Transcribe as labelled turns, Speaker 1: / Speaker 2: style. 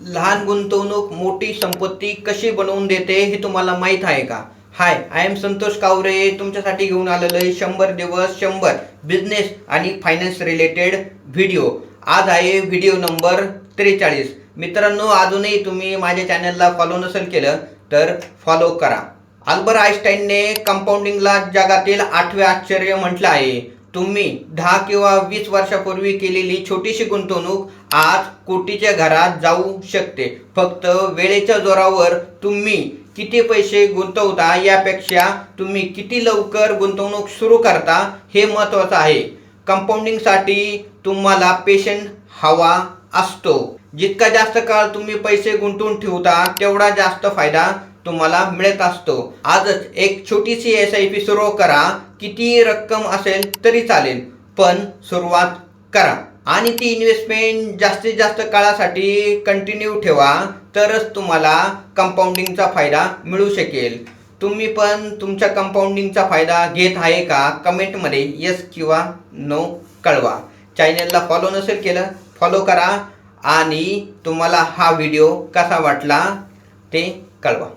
Speaker 1: लहान गुंतवणूक मोठी संपत्ती कशी बनवून देते हे तुम्हाला माहीत आहे का? हाय, आय एम संतोष कावरे तुमच्यासाठी घेऊन आलेलो आहे 100 दिवस 100 बिझनेस आणि फायनान्स रिलेटेड व्हिडिओ. आज आहे व्हिडिओ नंबर 43. मित्रांनो, अजूनही तुम्ही माझ्या चॅनलला फॉलो नसेल केलं तर फॉलो करा. अल्बर्ट आइन्स्टाईनने कंपाऊंडिंगला जगातील 8वे आश्चर्य म्हटलं आहे. तुम्ही 10 किंवा 20 वर्षापूर्वी केलेली छोटीशी गुंतवणूक आज कोटीच्या घरात जाऊ शकते. फक्त वेळेच्या जोरावर तुम्ही किती पैसे गुंतवता यापेक्षा तुम्ही किती लवकर गुंतवणूक सुरू करता हे महत्त्वाचं आहे. कंपाऊंडिंगसाठी तुम्हाला पेशंट हवा असतो. जितका जास्त काळ तुम्ही पैसे गुंतवून ठेवता तेवढा जास्त फायदा तुम्हाला मिळत असतो. आजच एक छोटीशी SIP सुरू करा. किती रक्कम असेल तरी चालेल, पण सुरुवात करा आणि ती इन्व्हेस्टमेंट जास्तीत जास्त काळासाठी कंटिन्यू ठेवा, तरच तुम्हाला कंपाऊंडिंगचा फायदा मिळू शकेल. तुम्ही पण तुमच्या कंपाऊंडिंगचा फायदा घेत आहे का? कमेंटमध्ये येस किंवा नो कळवा. चॅनलला फॉलो नसेल केलं फॉलो करा आणि तुम्हाला हा व्हिडिओ कसा वाटला ते कळवा.